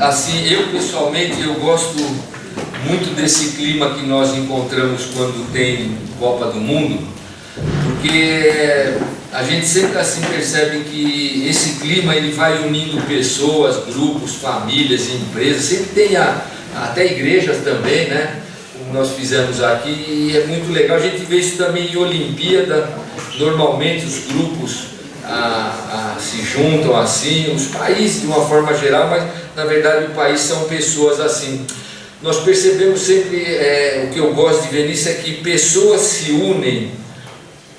Assim, eu pessoalmente eu gosto muito desse clima que nós encontramos quando tem Copa do Mundo, porque a gente sempre assim percebe que esse clima ele vai unindo pessoas, grupos, famílias, empresas, sempre tem até igrejas também, né? Como nós fizemos aqui, e é muito legal. A gente vê isso também em Olimpíada. Normalmente os grupos se juntam assim, os países de uma forma geral, mas na verdade o país são pessoas assim. Nós percebemos sempre, o que eu gosto de ver nisso é que pessoas se unem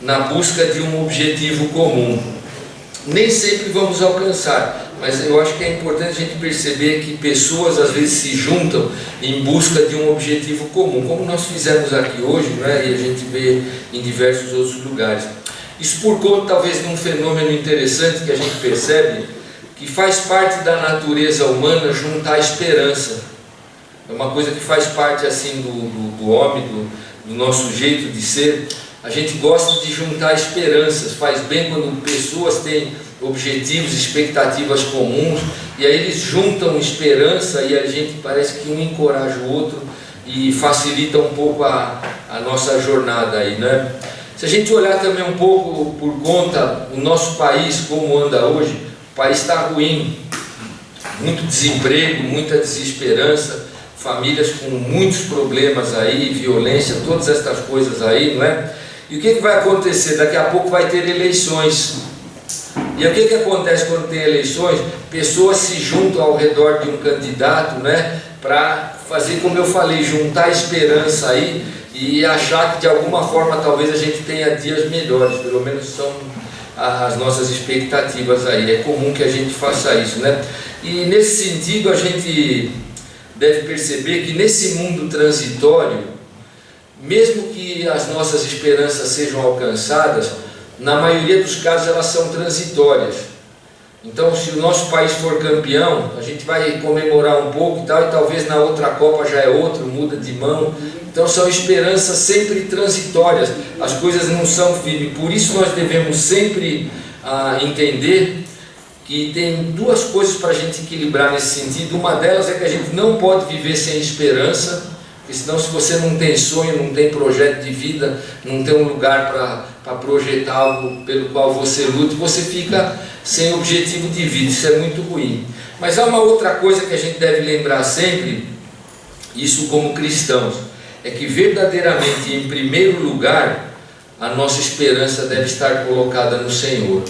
na busca de um objetivo comum. Nem sempre vamos alcançar, mas eu acho que é importante a gente perceber que pessoas às vezes se juntam em busca de um objetivo comum, como nós fizemos aqui hoje, né? E a gente vê em diversos outros lugares. Isso por conta talvez de um fenômeno interessante que a gente percebe, que faz parte da natureza humana juntar esperança. É uma coisa que faz parte assim do homem, do nosso jeito de ser. A gente gosta de juntar esperanças, faz bem quando pessoas têm objetivos, expectativas comuns, e aí eles juntam esperança e a gente parece que um encoraja o outro e facilita um pouco a nossa jornada aí, né? Se a gente olhar também um pouco por conta do nosso país, como anda hoje, o país está ruim, muito desemprego, muita desesperança, famílias com muitos problemas aí, violência, todas estas coisas aí, não é? E o que vai acontecer? Daqui a pouco vai ter eleições. E o que acontece quando tem eleições? Pessoas se juntam ao redor de um candidato, né, para fazer, como eu falei, juntar esperança aí e achar que de alguma forma talvez a gente tenha dias melhores, pelo menos são as nossas expectativas aí. É comum que a gente faça isso, né? E nesse sentido a gente deve perceber que nesse mundo transitório, mesmo que as nossas esperanças sejam alcançadas, na maioria dos casos elas são transitórias. Então, se o nosso país for campeão, a gente vai comemorar um pouco e tal, e talvez na outra Copa já é outro, muda de mão. Então são esperanças sempre transitórias, as coisas não são firmes. Por isso nós devemos sempre entender que tem duas coisas para a gente equilibrar nesse sentido. Uma delas é que a gente não pode viver sem esperança, porque senão, se você não tem sonho, não tem projeto de vida, não tem um lugar para projetar algo pelo qual você luta, você fica sem objetivo de vida. Isso é muito ruim. Mas há uma outra coisa que a gente deve lembrar sempre, isso como cristãos, é que verdadeiramente, em primeiro lugar, a nossa esperança deve estar colocada no Senhor.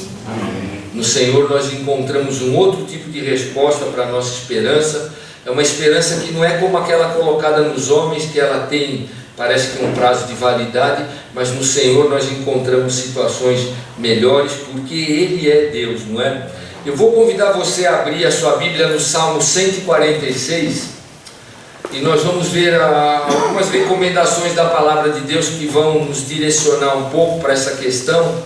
No Senhor nós encontramos um outro tipo de resposta para a nossa esperança. É uma esperança que não é como aquela colocada nos homens, que ela tem, parece que um prazo de validade, mas no Senhor nós encontramos situações melhores, porque Ele é Deus, não é? Eu vou convidar você a abrir a sua Bíblia no Salmo 146, e nós vamos ver algumas recomendações da Palavra de Deus que vão nos direcionar um pouco para essa questão,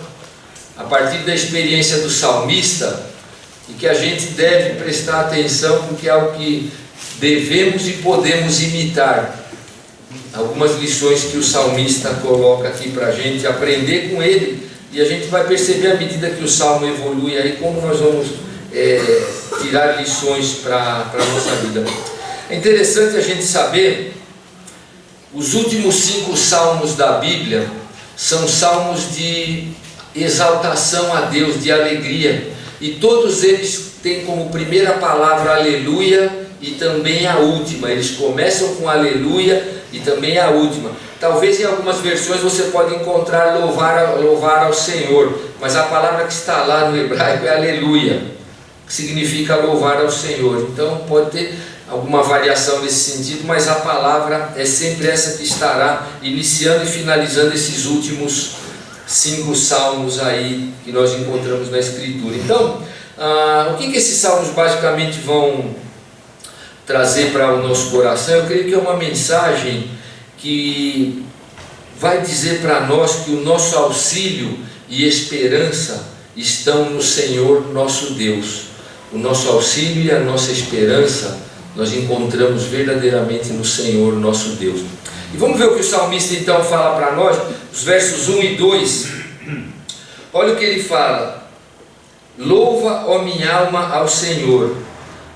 a partir da experiência do salmista, e que a gente deve prestar atenção, porque é algo que devemos e podemos imitar. Algumas lições que o salmista coloca aqui para a gente aprender com ele, e a gente vai perceber à medida que o salmo evolui aí como nós vamos tirar lições para a nossa vida. É interessante a gente saber, os últimos 5 salmos da Bíblia são salmos de exaltação a Deus, de alegria, e todos eles têm como primeira palavra aleluia e também a última. Eles começam com aleluia e também a última. Talvez em algumas versões você pode encontrar louvar ao Senhor, mas a palavra que está lá no hebraico é aleluia, que significa louvar ao Senhor. Então pode ter alguma variação nesse sentido, mas a palavra é sempre essa que estará iniciando e finalizando esses últimos 5 salmos aí que nós encontramos na Escritura. Então, o que esses salmos basicamente vão trazer para o nosso coração? Eu creio que é uma mensagem que vai dizer para nós que o nosso auxílio e esperança estão no Senhor nosso Deus. O nosso auxílio e a nossa esperança nós encontramos verdadeiramente no Senhor nosso Deus. E vamos ver o que o salmista então fala para nós, os versos 1 e 2. Olha o que ele fala: louva, ó minha alma, ao Senhor,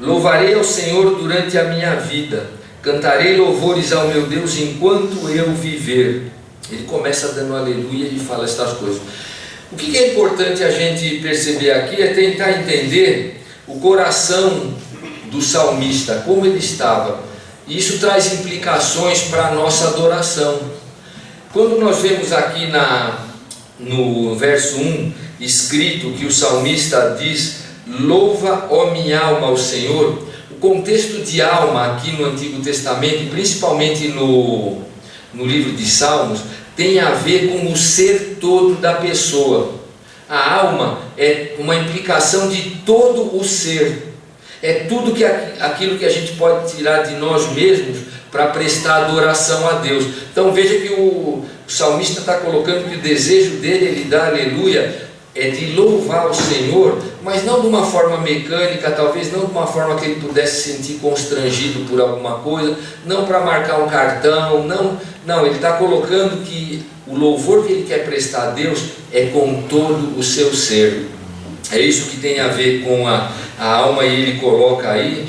Louvarei ao Senhor durante a minha vida, cantarei louvores ao meu Deus enquanto eu viver. Ele começa dando aleluia e fala estas coisas. O que é importante a gente perceber aqui é tentar entender o coração do salmista, como ele estava. E isso traz implicações para a nossa adoração. Quando nós vemos aqui no verso 1, escrito que o salmista diz: louva, ó minha alma, ao Senhor. O contexto de alma aqui no Antigo Testamento, principalmente no livro de Salmos, tem a ver com o ser todo da pessoa. A alma é uma implicação de todo o ser. É tudo aquilo que a gente pode tirar de nós mesmos para prestar adoração a Deus. Então veja que o salmista está colocando que o desejo dele, ele dá aleluia, é de louvar o Senhor, mas não de uma forma mecânica, talvez não de uma forma que ele pudesse se sentir constrangido por alguma coisa, não para marcar um cartão, não, ele está colocando que o louvor que ele quer prestar a Deus é com todo o seu ser. É isso que tem a ver com a alma, e ele coloca aí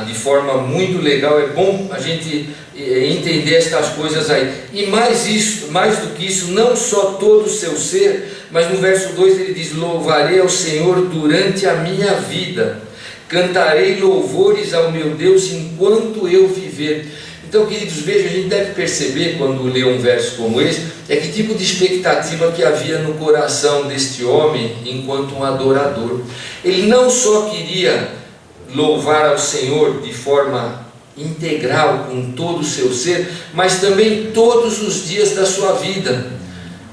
de forma muito legal. É bom a gente entender estas coisas aí. E mais do que isso, não só todo o seu ser, mas no verso 2 ele diz: louvarei ao Senhor durante a minha vida, cantarei louvores ao meu Deus enquanto eu viver. Então, queridos, veja, a gente deve perceber quando lê um verso como esse, é que tipo de expectativa que havia no coração deste homem enquanto um adorador. Ele não só queria louvar ao Senhor de forma integral, com todo o seu ser, mas também todos os dias da sua vida.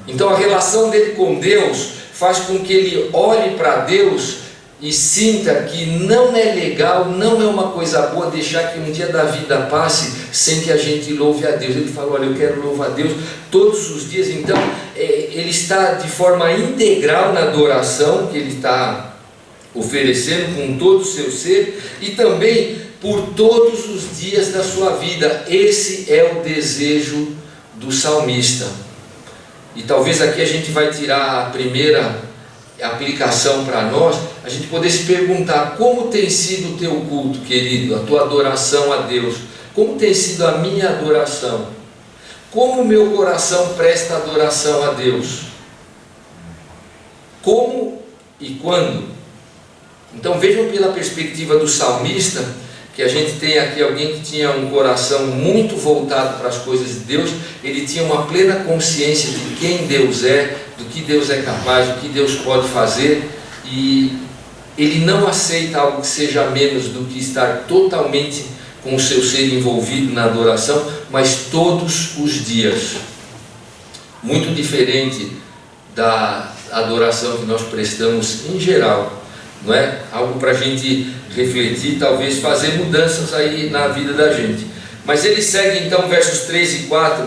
Então a relação dele com Deus faz com que ele olhe para Deus e sinta que não é legal, não é uma coisa boa deixar que um dia da vida passe sem que a gente louve a Deus. Ele fala: olha, eu quero louvar a Deus todos os dias. Então ele está de forma integral na adoração que ele está oferecendo com todo o seu ser, e também por todos os dias da sua vida. Esse é o desejo do salmista. E talvez aqui a gente vai tirar a primeira aplicação para nós, a gente poder se perguntar: como tem sido o teu culto, querido, a tua adoração a Deus? Como tem sido a minha adoração? Como o meu coração presta adoração a Deus? Como e quando? Então vejam pela perspectiva do salmista, que a gente tem aqui alguém que tinha um coração muito voltado para as coisas de Deus. Ele tinha uma plena consciência de quem Deus é, do que Deus é capaz, do que Deus pode fazer, e ele não aceita algo que seja menos do que estar totalmente com o seu ser envolvido na adoração, mas todos os dias. Muito diferente da adoração que nós prestamos em geral, não é? Algo para a gente refletir, talvez fazer mudanças aí na vida da gente. Mas ele segue então versos 3 e 4,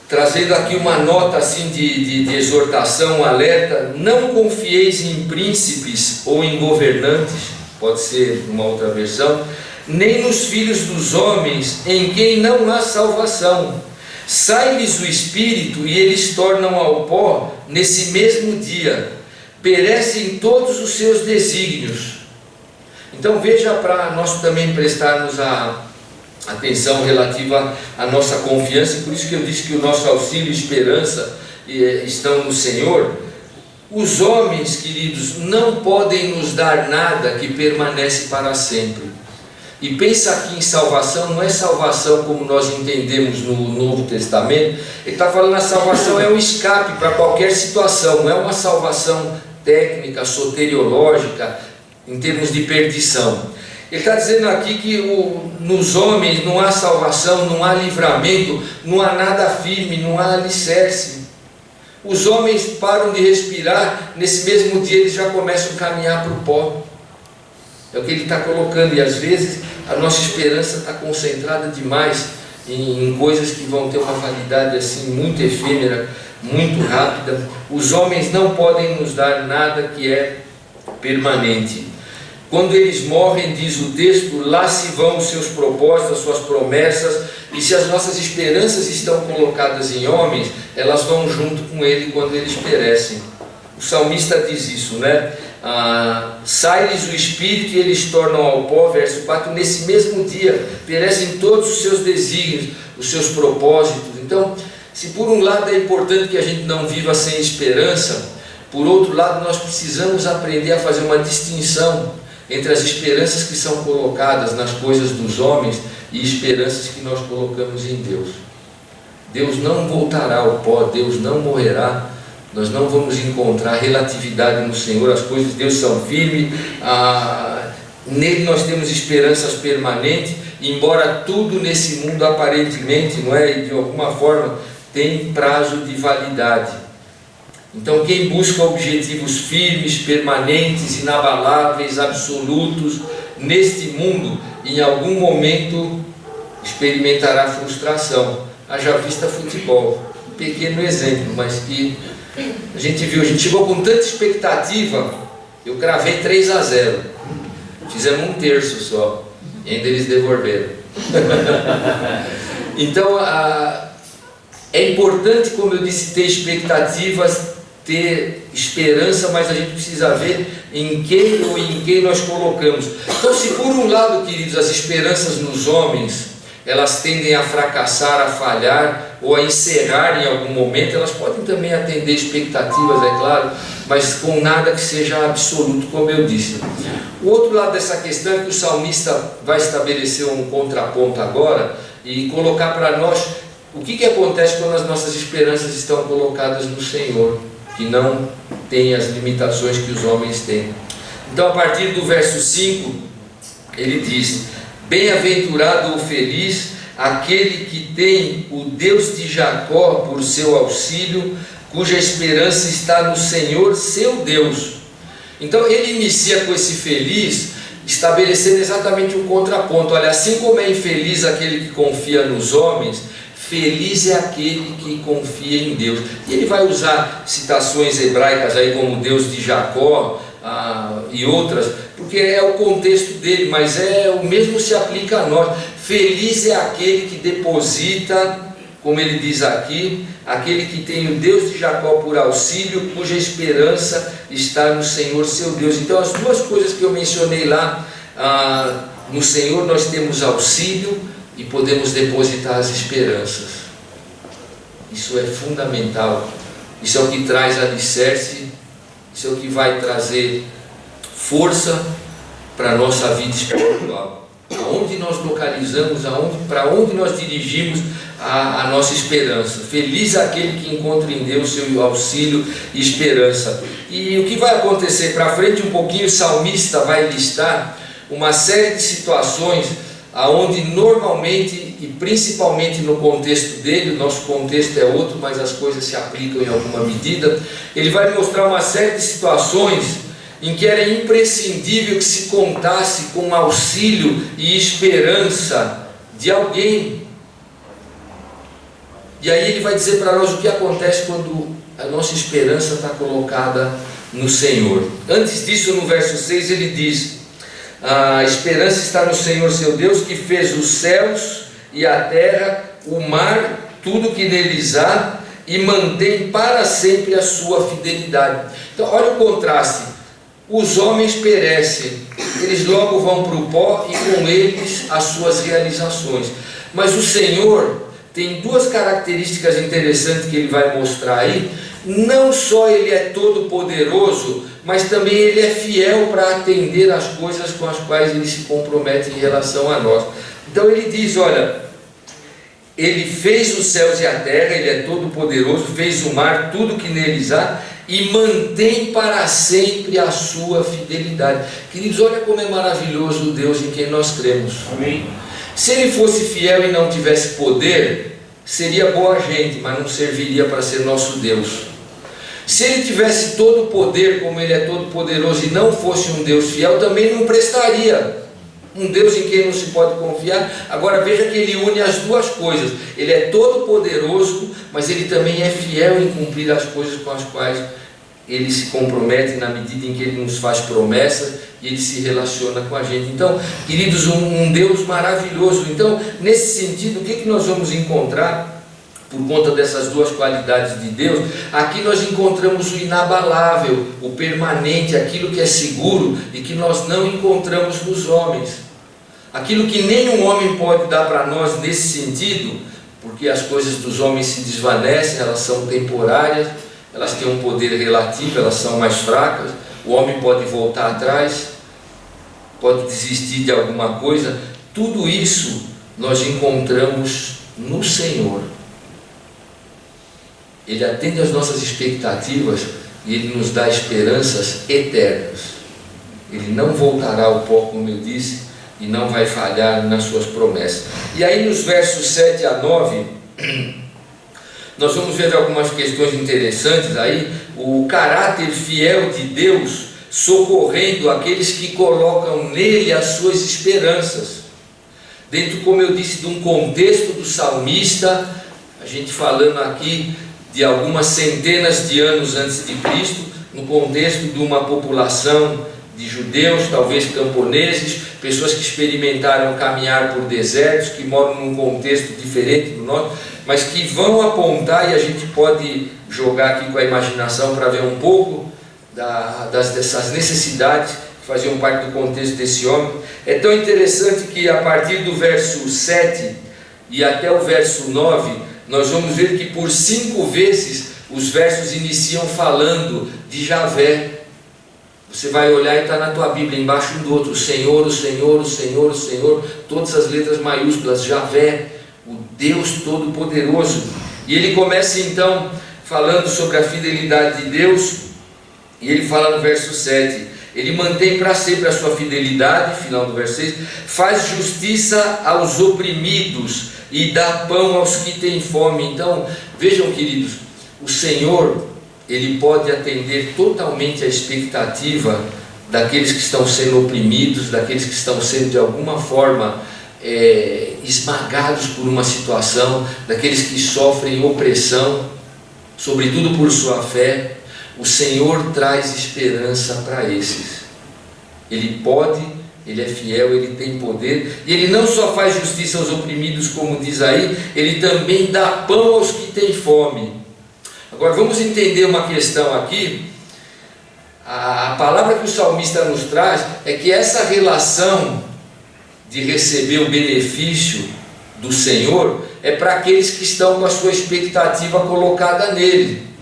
trazendo aqui uma nota assim de exortação, um alerta: não confieis em príncipes ou em governantes, pode ser uma outra versão, nem nos filhos dos homens, em quem não há salvação. Sai-lhes o espírito e eles tornam ao pó nesse mesmo dia, perecem todos os seus desígnios. Então veja, para nós também prestarmos a atenção relativa à nossa confiança, e por isso que eu disse que o nosso auxílio e esperança estão no Senhor. Os homens, queridos, não podem nos dar nada que permanece para sempre. E pensa aqui em salvação, não é salvação como nós entendemos no Novo Testamento. Ele está falando: a salvação é um escape para qualquer situação, não é uma salvação técnica, soteriológica, em termos de perdição. Ele está dizendo aqui que nos homens não há salvação, não há livramento, não há nada firme, não há alicerce. Os homens param de respirar, nesse mesmo dia eles já começam a caminhar para o pó. É o que ele está colocando, e às vezes a nossa esperança está concentrada demais em coisas que vão ter uma validade assim muito efêmera, muito rápida. Os homens não podem nos dar nada que é permanente. Quando eles morrem, diz o texto, lá se vão os seus propósitos, as suas promessas, e se as nossas esperanças estão colocadas em homens, elas vão junto com ele quando eles perecem. O salmista diz isso, né? sai-lhes o espírito e eles tornam ao pó, verso 4, nesse mesmo dia perecem todos os seus desígnios, os seus propósitos. Então, se por um lado é importante que a gente não viva sem esperança, por outro lado nós precisamos aprender a fazer uma distinção entre as esperanças que são colocadas nas coisas dos homens e esperanças que nós colocamos em Deus. Deus não voltará ao pó, Deus não morrerá, nós não vamos encontrar relatividade no Senhor, as coisas de Deus são firmes, nele nós temos esperanças permanentes, embora tudo nesse mundo aparentemente, não é, de alguma forma, tem prazo de validade. Então quem busca objetivos firmes, permanentes, inabaláveis, absolutos, neste mundo, em algum momento experimentará frustração. Haja vista futebol, um pequeno exemplo, mas que a gente viu, a gente chegou com tanta expectativa, eu cravei 3-0, fizemos um terço só, e ainda eles devolveram. Então é importante, como eu disse, ter expectativas, ter esperança, mas a gente precisa ver em quem ou em quem nós colocamos. Então, se por um lado, queridos, as esperanças nos homens, elas tendem a fracassar, a falhar ou a encerrar em algum momento, elas podem também atender expectativas, é claro, mas com nada que seja absoluto, como eu disse. O outro lado dessa questão é que o salmista vai estabelecer um contraponto agora e colocar para nós o que acontece quando as nossas esperanças estão colocadas no Senhor, que não tem as limitações que os homens têm. Então, a partir do verso 5, ele diz: bem-aventurado ou feliz aquele que tem o Deus de Jacó por seu auxílio, cuja esperança está no Senhor seu Deus. Então ele inicia com esse feliz, estabelecendo exatamente um contraponto. Olha, assim como é infeliz aquele que confia nos homens, feliz é aquele que confia em Deus. E ele vai usar citações hebraicas aí como Deus de Jacó e outras, porque é o contexto dele, mas o mesmo se aplica a nós. Feliz é aquele que deposita, como ele diz aqui, aquele que tem o Deus de Jacó por auxílio, cuja esperança está no Senhor seu Deus. Então as duas coisas que eu mencionei lá, no Senhor nós temos auxílio e podemos depositar as esperanças. Isso é fundamental, isso é o que traz alicerce, isso é o que vai trazer força para a nossa vida espiritual. Aonde nós localizamos, para onde nós dirigimos a nossa esperança. Feliz é aquele que encontra em Deus seu auxílio e esperança. E o que vai acontecer para frente um pouquinho, o salmista vai listar uma série de situações aonde normalmente e principalmente no contexto dele, o nosso contexto é outro, mas as coisas se aplicam em alguma medida. Ele vai mostrar uma série de situações em que era imprescindível que se contasse com auxílio e esperança de alguém. E aí ele vai dizer para nós o que acontece quando a nossa esperança está colocada no Senhor. Antes disso, no verso 6, ele diz: a esperança está no Senhor seu Deus, que fez os céus e a terra, o mar, tudo que neles há, e mantém para sempre a sua fidelidade. Então olha o contraste. Os homens perecem, eles logo vão para o pó e com eles as suas realizações. Mas o Senhor tem duas características interessantes que ele vai mostrar aí. Não só ele é todo poderoso, mas também ele é fiel para atender as coisas com as quais ele se compromete em relação a nós. Então ele diz, olha, ele fez os céus e a terra, ele é todo poderoso, fez o mar, tudo que neles há, e mantém para sempre a sua fidelidade. Queridos, olha como é maravilhoso o Deus em quem nós cremos. Amém. Se ele fosse fiel e não tivesse poder, seria boa gente, mas não serviria para ser nosso Deus. Se ele tivesse todo o poder, como ele é todo poderoso, e não fosse um Deus fiel, também não prestaria. Um Deus em quem não se pode confiar. Agora veja que ele une as duas coisas. Ele é todo poderoso, mas ele também é fiel em cumprir as coisas com as quais ele se compromete, na medida em que ele nos faz promessas e ele se relaciona com a gente. Então, queridos, um Deus maravilhoso. Então, nesse sentido, o que nós vamos encontrar? por conta dessas duas qualidades de Deus, aqui nós encontramos o inabalável, o permanente, aquilo que é seguro e que nós não encontramos nos homens. Aquilo que nenhum homem pode dar para nós nesse sentido, porque as coisas dos homens se desvanecem, elas são temporárias, elas têm um poder relativo, elas são mais fracas, o homem pode voltar atrás, pode desistir de alguma coisa. Tudo isso nós encontramos no Senhor. Ele atende às nossas expectativas e Ele nos dá esperanças eternas. Ele não voltará ao pó, como eu disse, e não vai falhar nas suas promessas. E aí nos versos 7 a 9, nós vamos ver algumas questões interessantes aí. O caráter fiel de Deus socorrendo aqueles que colocam nele as suas esperanças. Dentro, como eu disse, de um contexto do salmista, a gente falando aqui de algumas centenas de anos antes de Cristo, no contexto de uma população de judeus, talvez camponeses, pessoas que experimentaram caminhar por desertos, que moram num contexto diferente do nosso, mas que vão apontar, e a gente pode jogar aqui com a imaginação para ver um pouco dessas necessidades que faziam parte do contexto desse homem. É tão interessante que a partir do verso 7 e até o verso 9, nós vamos ver que por 5 vezes os versos iniciam falando de Javé. Você vai olhar e está na tua Bíblia, embaixo um do outro, o Senhor, o Senhor, o Senhor, o Senhor, todas as letras maiúsculas, Javé, o Deus Todo-Poderoso. E ele começa então falando sobre a fidelidade de Deus, e ele fala no verso 7, ele mantém para sempre a sua fidelidade, final do verso 6, faz justiça aos oprimidos e dá pão aos que têm fome. Então, vejam, queridos, o Senhor, Ele pode atender totalmente a expectativa daqueles que estão sendo oprimidos, daqueles que estão sendo de alguma forma esmagados por uma situação, daqueles que sofrem opressão, sobretudo por sua fé. O Senhor traz esperança para esses. Ele pode, Ele é fiel, Ele tem poder, e Ele não só faz justiça aos oprimidos, como diz aí, Ele também dá pão aos que têm fome. Agora vamos entender uma questão aqui. A palavra que o salmista nos traz é que essa relação de receber o benefício do Senhor é para aqueles que estão com a sua expectativa colocada nele.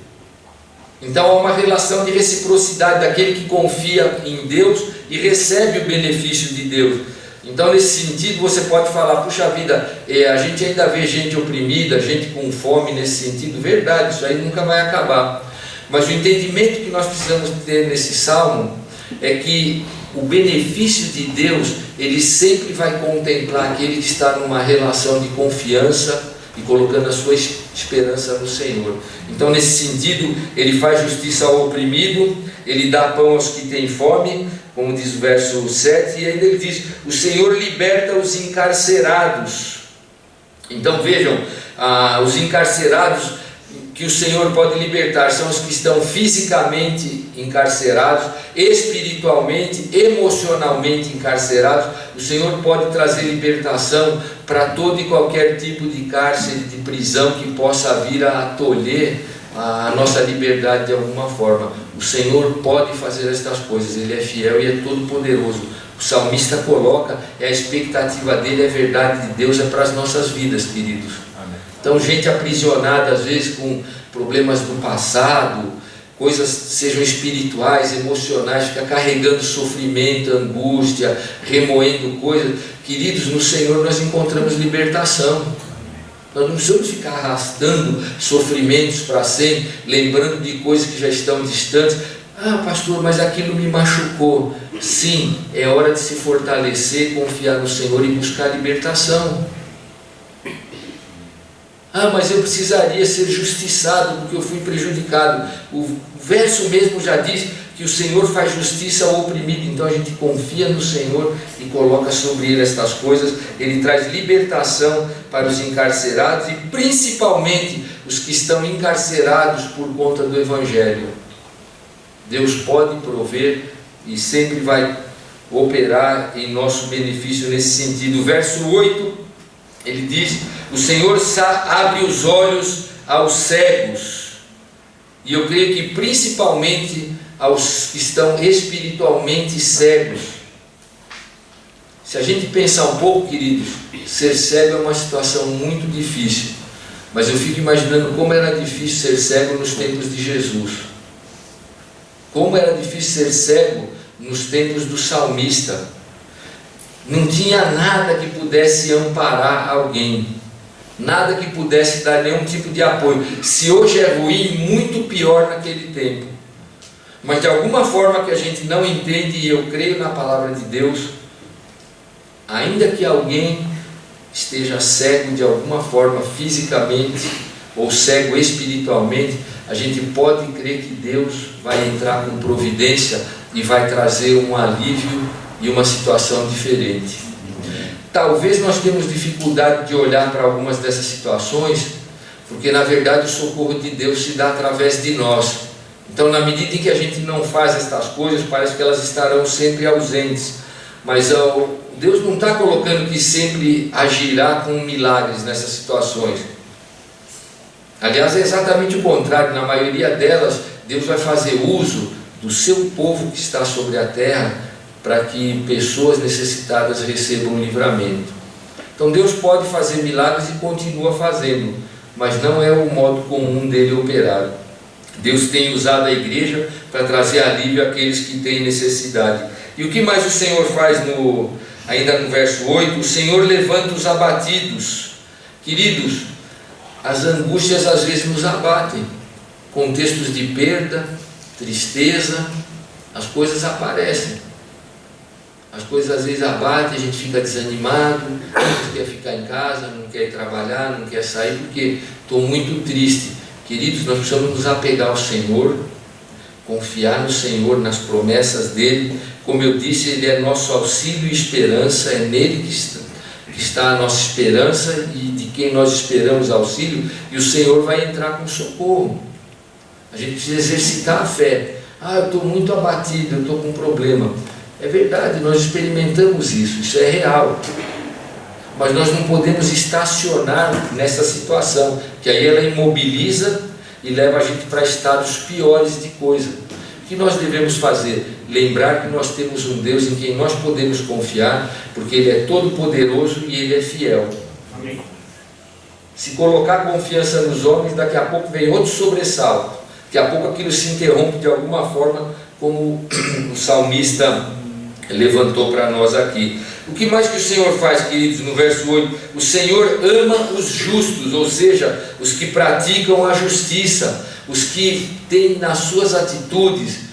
Então há uma relação de reciprocidade daquele que confia em Deus e recebe o benefício de Deus. Então, nesse sentido, você pode falar, puxa vida, a gente ainda vê gente oprimida, gente com fome nesse sentido. Verdade, isso aí nunca vai acabar. Mas o entendimento que nós precisamos ter nesse salmo é que o benefício de Deus, ele sempre vai contemplar aquele que está numa relação de confiança e colocando a sua esperança no Senhor. Então, nesse sentido, ele faz justiça ao oprimido, ele dá pão aos que têm fome, como diz o verso 7, e ainda ele diz, o Senhor liberta os encarcerados. Então vejam, os encarcerados que o Senhor pode libertar são os que estão fisicamente encarcerados, espiritualmente, emocionalmente encarcerados. O Senhor pode trazer libertação para todo e qualquer tipo de cárcere, de prisão que possa vir a tolher a nossa liberdade de alguma forma. O Senhor pode fazer estas coisas, Ele é fiel e é todo poderoso. O salmista coloca, a expectativa dele, a verdade de Deus é para as nossas vidas, queridos. Amém. Então, gente aprisionada às vezes com problemas do passado, coisas sejam espirituais, emocionais, fica carregando sofrimento, angústia, remoendo coisas. Queridos, no Senhor nós encontramos libertação. Nós não precisamos ficar arrastando sofrimentos para sempre, lembrando de coisas que já estão distantes. Ah, pastor, mas aquilo me machucou. Sim, é hora de se fortalecer, confiar no Senhor e buscar libertação. Ah, mas eu precisaria ser justiçado porque eu fui prejudicado. O verso mesmo já diz que o Senhor faz justiça ao oprimido. Então a gente confia no Senhor e coloca sobre Ele estas coisas. Ele traz libertação para os encarcerados e principalmente os que estão encarcerados por conta do Evangelho. Deus pode prover e sempre vai operar em nosso benefício nesse sentido. O verso 8, ele diz, o Senhor abre os olhos aos cegos, e eu creio que principalmente aos que estão espiritualmente cegos. Se a gente pensar um pouco, queridos, ser cego é uma situação muito difícil, mas eu fico imaginando como era difícil ser cego nos tempos de Jesus, como era difícil ser cego nos tempos do salmista. Não tinha nada que pudesse amparar alguém, nada que pudesse dar nenhum tipo de apoio. Se hoje é ruim, muito pior naquele tempo. Mas de alguma forma que a gente não entende, e eu creio na palavra de Deus, ainda que alguém esteja cego de alguma forma fisicamente, ou cego espiritualmente, a gente pode crer que Deus vai entrar com providência e vai trazer um alívio e uma situação diferente. Talvez nós temos dificuldade de olhar para algumas dessas situações, porque na verdade o socorro de Deus se dá através de nós. Então, na medida em que a gente não faz estas coisas, parece que elas estarão sempre ausentes. Mas Deus não está colocando que sempre agirá com milagres nessas situações. Aliás, é exatamente o contrário. Na maioria delas, Deus vai fazer uso do seu povo que está sobre a terra, para que pessoas necessitadas recebam um livramento. Então Deus pode fazer milagres e continua fazendo, mas não é o modo comum dele operar. Deus tem usado a igreja para trazer alívio àqueles que têm necessidade. E o que mais o Senhor faz ainda no verso 8? O Senhor levanta os abatidos. Queridos, as angústias às vezes nos abatem. Contextos de perda, tristeza, as coisas aparecem. As coisas às vezes abatem, a gente fica desanimado, não quer ficar em casa, não quer ir trabalhar, não quer sair, porque estou muito triste. Queridos, nós precisamos nos apegar ao Senhor, confiar no Senhor, nas promessas dEle. Como eu disse, Ele é nosso auxílio e esperança, é nele que está a nossa esperança e de quem nós esperamos auxílio, e o Senhor vai entrar com socorro. A gente precisa exercitar a fé. Eu estou muito abatido, eu estou com um problema. É verdade, nós experimentamos isso é real, mas nós não podemos estacionar nessa situação, que aí ela imobiliza e leva a gente para estados piores de coisa. O que nós devemos fazer? Lembrar que nós temos um Deus em quem nós podemos confiar, porque Ele é todo poderoso e Ele é fiel. Amém. Se colocar confiança nos homens, daqui a pouco vem outro sobressalto, daqui a pouco aquilo se interrompe de alguma forma, como o salmista levantou para nós aqui. O que mais que o Senhor faz, queridos? No verso 8, o Senhor ama os justos, ou seja, os que praticam a justiça, os que têm nas suas atitudes,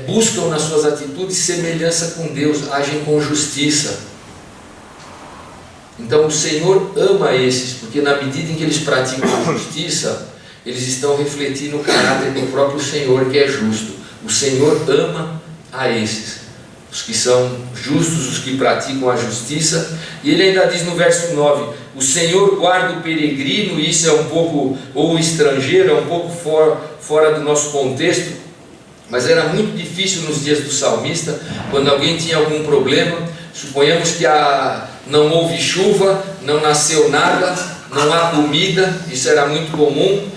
buscam nas suas atitudes semelhança com Deus, agem com justiça. Então o Senhor ama esses, porque na medida em que eles praticam a justiça, eles estão refletindo o caráter do próprio Senhor, que é justo. O Senhor ama a esses, os que são justos, os que praticam a justiça. E ele ainda diz no verso 9, o Senhor guarda o peregrino, e isso é um pouco, ou o estrangeiro, é um pouco fora do nosso contexto, mas era muito difícil nos dias do salmista, quando alguém tinha algum problema, suponhamos que não houve chuva, não nasceu nada, não há comida, isso era muito comum,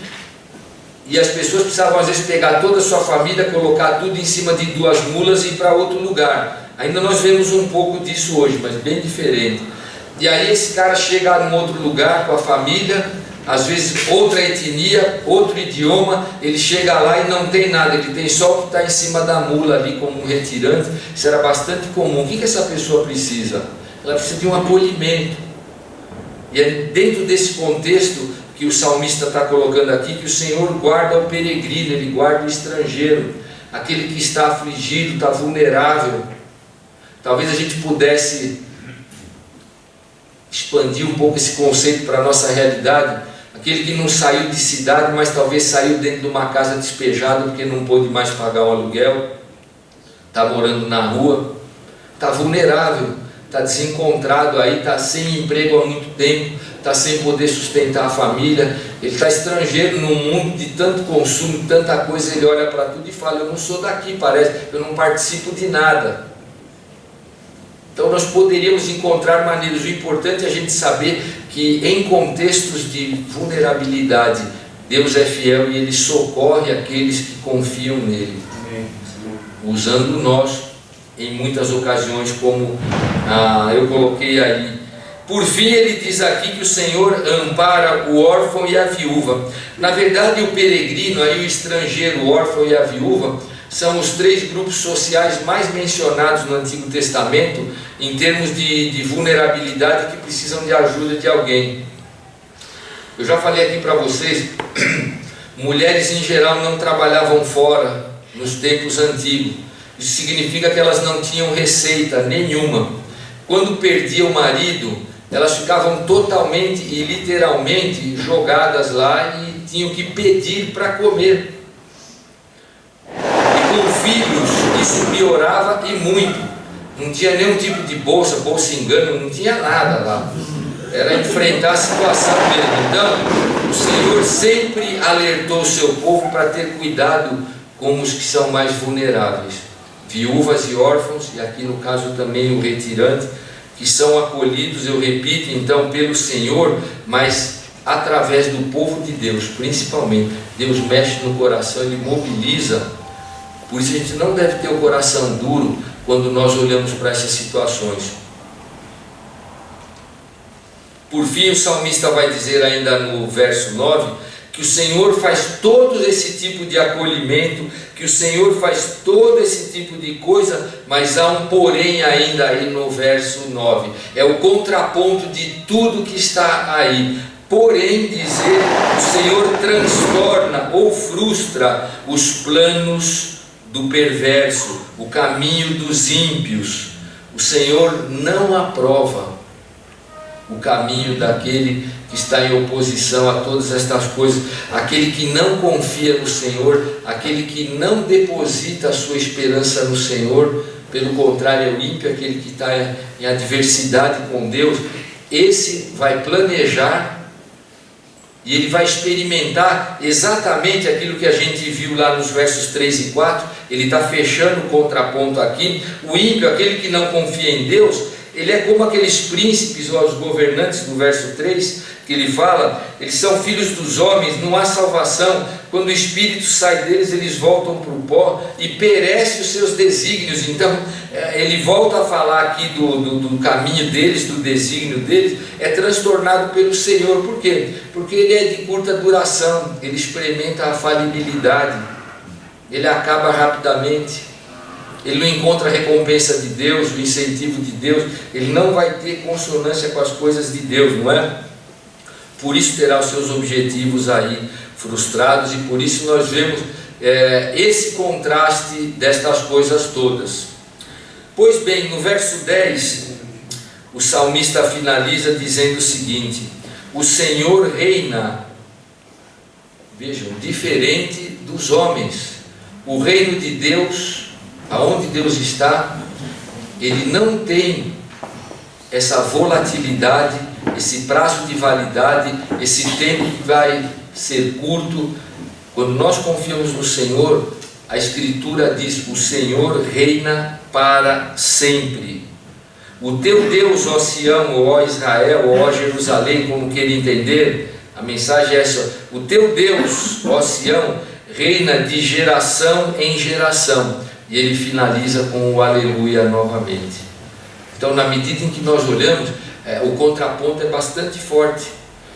e as pessoas precisavam às vezes pegar toda a sua família, colocar tudo em cima de 2 mulas e ir para outro lugar. Ainda nós vemos um pouco disso hoje, mas bem diferente. E aí esse cara chega num outro lugar com a família, às vezes outra etnia, outro idioma, ele chega lá e não tem nada, ele tem só o que está em cima da mula ali como um retirante. Isso era bastante comum. O que essa pessoa precisa? Ela precisa de um acolhimento. E é dentro desse contexto que o salmista está colocando aqui, que o Senhor guarda o peregrino, Ele guarda o estrangeiro, aquele que está afligido, está vulnerável. Talvez a gente pudesse expandir um pouco esse conceito para a nossa realidade, aquele que não saiu de cidade, mas talvez saiu dentro de uma casa despejado, porque não pôde mais pagar o aluguel, está morando na rua, está vulnerável, está desencontrado aí, está sem emprego há muito tempo, está sem poder sustentar a família, ele está estrangeiro num mundo de tanto consumo, de tanta coisa, ele olha para tudo e fala, eu não sou daqui, parece, eu não participo de nada. Então nós poderíamos encontrar maneiras. O importante é a gente saber que em contextos de vulnerabilidade, Deus é fiel e Ele socorre aqueles que confiam nele, usando nós em muitas ocasiões, como eu coloquei aí. Por fim, ele diz aqui que o Senhor ampara o órfão e a viúva. Na verdade, o peregrino, aí o estrangeiro, o órfão e a viúva, são os 3 grupos sociais mais mencionados no Antigo Testamento em termos de vulnerabilidade, que precisam de ajuda de alguém. Eu já falei aqui para vocês, mulheres em geral não trabalhavam fora nos tempos antigos. Isso significa que elas não tinham receita nenhuma. Quando perdiam o marido, elas ficavam totalmente e literalmente jogadas lá e tinham que pedir para comer. E com filhos isso piorava e muito. Não tinha nenhum tipo de bolsa engano, não tinha nada lá. Era enfrentar a situação mesmo. Então, o Senhor sempre alertou o seu povo para ter cuidado com os que são mais vulneráveis, viúvas e órfãos, e aqui no caso também o retirante, que são acolhidos, eu repito, então, pelo Senhor, mas através do povo de Deus, principalmente. Deus mexe no coração, Ele mobiliza. Por isso a gente não deve ter o coração duro quando nós olhamos para essas situações. Por fim, o salmista vai dizer ainda no verso 9, que o Senhor faz todo esse tipo de acolhimento, que o Senhor faz todo esse tipo de coisa, mas há um porém ainda aí no verso 9. É o contraponto de tudo que está aí. Porém, dizer, o Senhor transtorna ou frustra os planos do perverso, o caminho dos ímpios. O Senhor não aprova o caminho daquele que está em oposição a todas estas coisas, aquele que não confia no Senhor, aquele que não deposita a sua esperança no Senhor. Pelo contrário, é o ímpio, aquele que está em adversidade com Deus. Esse vai planejar e ele vai experimentar exatamente aquilo que a gente viu lá nos versos 3 e 4. Ele está fechando o contraponto aqui. O ímpio, aquele que não confia em Deus, ele é como aqueles príncipes ou os governantes do verso 3, que ele fala, eles são filhos dos homens, não há salvação. Quando o Espírito sai deles, eles voltam para o pó e perecem os seus desígnios. Então, ele volta a falar aqui do caminho deles, do desígnio deles, é transtornado pelo Senhor. Por quê? Porque ele é de curta duração, ele experimenta a falibilidade, ele acaba rapidamente. Ele não encontra a recompensa de Deus, o incentivo de Deus, ele não vai ter consonância com as coisas de Deus, não é? Por isso terá os seus objetivos aí frustrados, e por isso nós vemos esse contraste destas coisas todas. Pois bem, no verso 10, o salmista finaliza dizendo o seguinte: o Senhor reina, vejam, diferente dos homens. O reino de Deus, aonde Deus está, ele não tem essa volatilidade, esse prazo de validade, esse tempo que vai ser curto. Quando nós confiamos no Senhor, a Escritura diz: o Senhor reina para sempre. O teu Deus, ó Sião, ó Israel, ó Jerusalém, como queira entender, a mensagem é essa: o teu Deus, ó Sião, reina de geração em geração. E ele finaliza com o aleluia novamente. Então, na medida em que nós olhamos, o contraponto é bastante forte.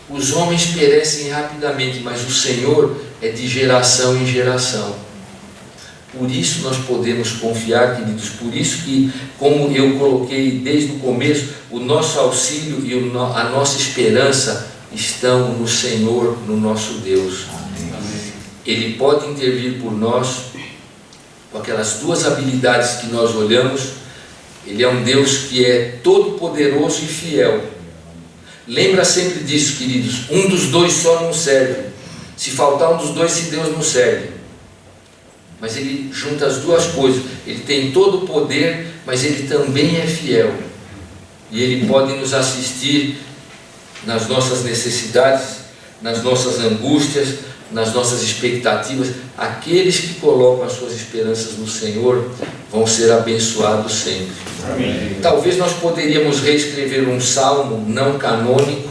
Os homens perecem rapidamente, mas o Senhor é de geração em geração. Por isso nós podemos confiar, queridos. Por isso que, como eu coloquei desde o começo, o nosso auxílio e a nossa esperança estão no Senhor, no nosso Deus. Ele pode intervir por nós com aquelas duas habilidades que nós olhamos. Ele é um Deus que é todo poderoso e fiel. Lembra sempre disso, queridos. Um dos dois só não serve. Se faltar um dos dois, se Deus não serve. Mas ele junta as duas coisas. Ele tem todo o poder, mas ele também é fiel. E ele pode nos assistir nas nossas necessidades, nas nossas angústias, nas nossas expectativas, aqueles que colocam as suas esperanças no Senhor vão ser abençoados sempre. Amém. Talvez nós poderíamos reescrever um salmo não canônico,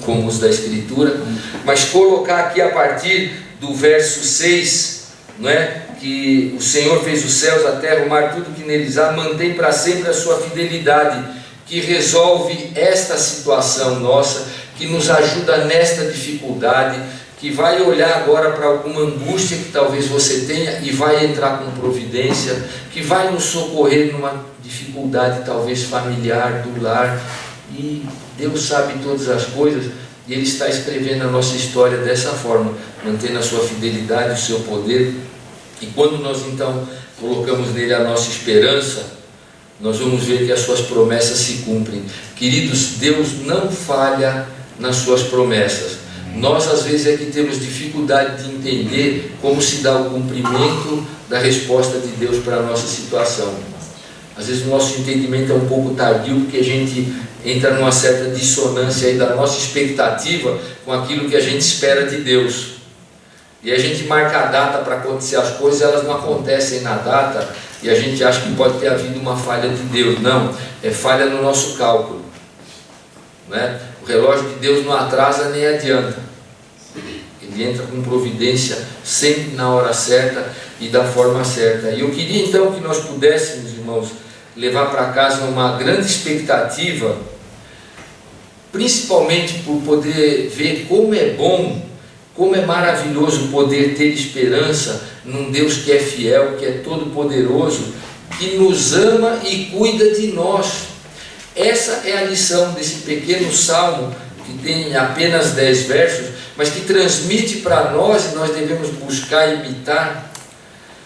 como os da Escritura, mas colocar aqui a partir do verso 6, não é? Que o Senhor fez os céus, a terra, o mar, tudo que neles há, mantém para sempre a sua fidelidade, que resolve esta situação nossa, que nos ajuda nesta dificuldade, que vai olhar agora para alguma angústia que talvez você tenha e vai entrar com providência, que vai nos socorrer numa dificuldade talvez familiar, do lar, e Deus sabe todas as coisas, e Ele está escrevendo a nossa história dessa forma, mantendo a sua fidelidade, o seu poder. E quando nós então colocamos nele a nossa esperança, nós vamos ver que as suas promessas se cumprem. Queridos, Deus não falha nas suas promessas. Nós às vezes é que temos dificuldade de entender como se dá o cumprimento da resposta de Deus para a nossa situação. Às vezes o nosso entendimento é um pouco tardio, porque a gente entra numa certa dissonância aí da nossa expectativa com aquilo que a gente espera de Deus. E a gente marca a data para acontecer as coisas, elas não acontecem na data, e a gente acha que pode ter havido uma falha de Deus. Não, é falha no nosso cálculo, né? O relógio de Deus não atrasa nem adianta. Ele entra com providência sempre na hora certa e da forma certa. E eu queria então que nós pudéssemos, irmãos, levar para casa uma grande expectativa, principalmente por poder ver como é bom, como é maravilhoso poder ter esperança num Deus que é fiel, que é todo poderoso, que nos ama e cuida de nós. Essa é a lição desse pequeno salmo, que tem apenas 10 versos, mas que transmite para nós, e nós devemos buscar imitar,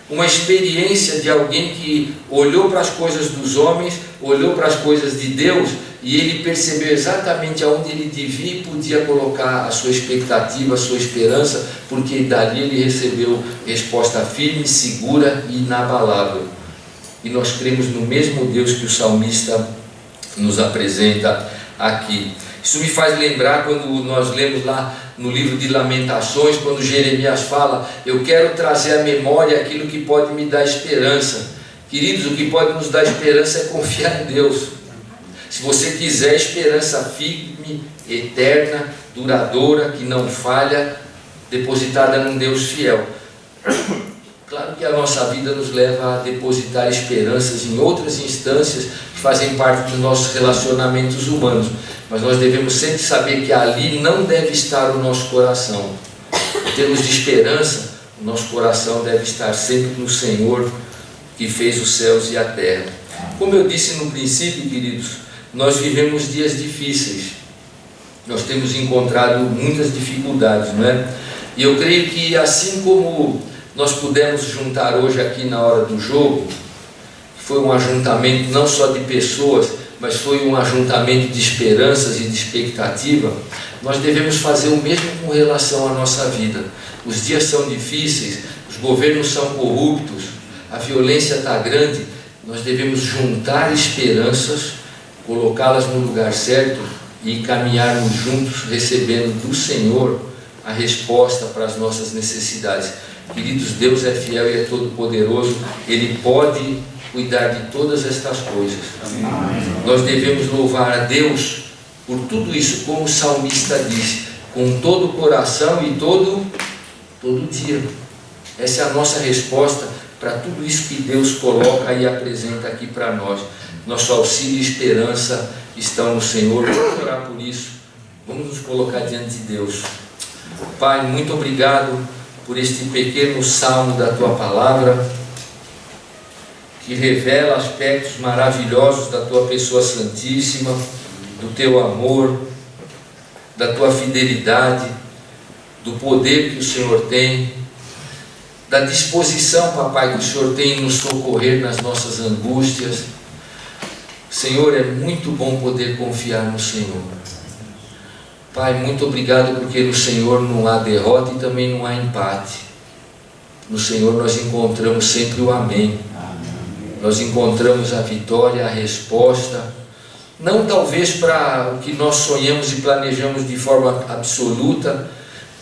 uma experiência de alguém que olhou para as coisas dos homens, olhou para as coisas de Deus, e ele percebeu exatamente aonde ele devia e podia colocar a sua expectativa, a sua esperança, porque dali ele recebeu resposta firme, segura e inabalável. E nós cremos no mesmo Deus que o salmista nos apresenta aqui. Isso me faz lembrar quando nós lemos lá no livro de Lamentações, quando Jeremias fala: eu quero trazer à memória aquilo que pode me dar esperança. Queridos, o que pode nos dar esperança é confiar em Deus. Se você quiser esperança firme, eterna, duradoura, que não falha, depositada num Deus fiel. Claro que a nossa vida nos leva a depositar esperanças em outras instâncias que fazem parte dos nossos relacionamentos humanos, mas nós devemos sempre saber que ali não deve estar o nosso coração. Em termos de esperança, o nosso coração deve estar sempre no Senhor, que fez os céus e a terra. Como eu disse no princípio, queridos, nós vivemos dias difíceis, nós temos encontrado muitas dificuldades, não é? E eu creio que assim como nós pudemos juntar hoje aqui na hora do jogo, foi um ajuntamento não só de pessoas, mas foi um ajuntamento de esperanças e de expectativa, nós devemos fazer o mesmo com relação à nossa vida. Os dias são difíceis, os governos são corruptos, a violência está grande, nós devemos juntar esperanças, colocá-las no lugar certo e caminharmos juntos, recebendo do Senhor a resposta para as nossas necessidades. Queridos, Deus é fiel e é todo poderoso, Ele pode cuidar de todas estas coisas. Amém. Nós devemos louvar a Deus por tudo isso, como o salmista disse, com todo o coração e todo dia. Essa é a nossa resposta para tudo isso que Deus coloca e apresenta aqui para nós. Nosso auxílio e esperança estão no Senhor. Vamos orar por isso. Vamos nos colocar diante de Deus. Pai, muito obrigado por este pequeno salmo da Tua Palavra, que revela aspectos maravilhosos da Tua pessoa santíssima, do Teu amor, da Tua fidelidade, do poder que o Senhor tem, da disposição, Papai, que o Senhor tem em nos socorrer nas nossas angústias. Senhor, é muito bom poder confiar no Senhor. Pai, muito obrigado, porque no Senhor não há derrota e também não há empate. No Senhor nós encontramos sempre o amém. Nós encontramos a vitória, a resposta, não talvez para o que nós sonhamos e planejamos de forma absoluta,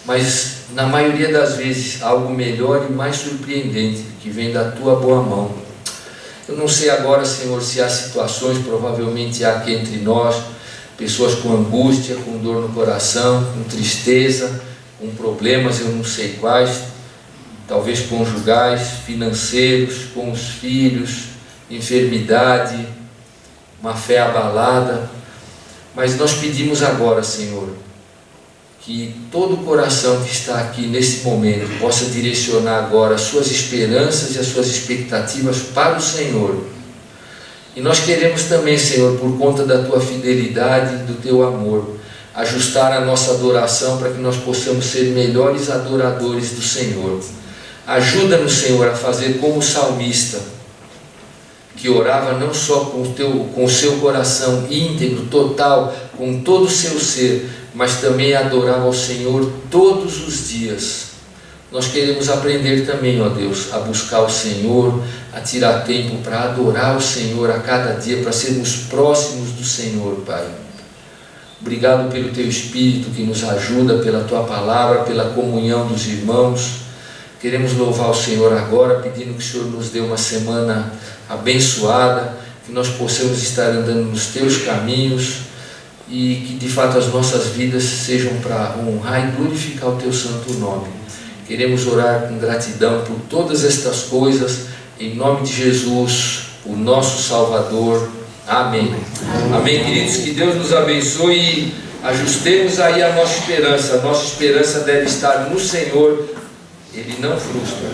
mas na maioria das vezes algo melhor e mais surpreendente que vem da tua boa mão. Eu não sei agora, Senhor, se há situações, provavelmente há aqui entre nós, pessoas com angústia, com dor no coração, com tristeza, com problemas, eu não sei quais, talvez conjugais, financeiros, com os filhos, enfermidade, uma fé abalada. Mas nós pedimos agora, Senhor, que todo o coração que está aqui nesse momento possa direcionar agora as suas esperanças e as suas expectativas para o Senhor. E nós queremos também, Senhor, por conta da tua fidelidade e do teu amor, ajustar a nossa adoração para que nós possamos ser melhores adoradores do Senhor. Ajuda-nos, Senhor, a fazer como o salmista, que orava não só com o seu coração íntegro, total, com todo o seu ser, mas também adorava ao Senhor todos os dias. Nós queremos aprender também, ó Deus, a buscar o Senhor, a tirar tempo para adorar o Senhor a cada dia, para sermos próximos do Senhor, Pai. Obrigado pelo Teu Espírito que nos ajuda, pela Tua Palavra, pela comunhão dos irmãos. Queremos louvar o Senhor agora, pedindo que o Senhor nos dê uma semana abençoada, que nós possamos estar andando nos Teus caminhos e que de fato as nossas vidas sejam para honrar e glorificar o Teu santo nome. Queremos orar com gratidão por todas estas coisas, em nome de Jesus, o nosso Salvador. Amém. Amém, queridos. Que Deus nos abençoe e ajustemos aí a nossa esperança. A nossa esperança deve estar no Senhor. Ele não frustra.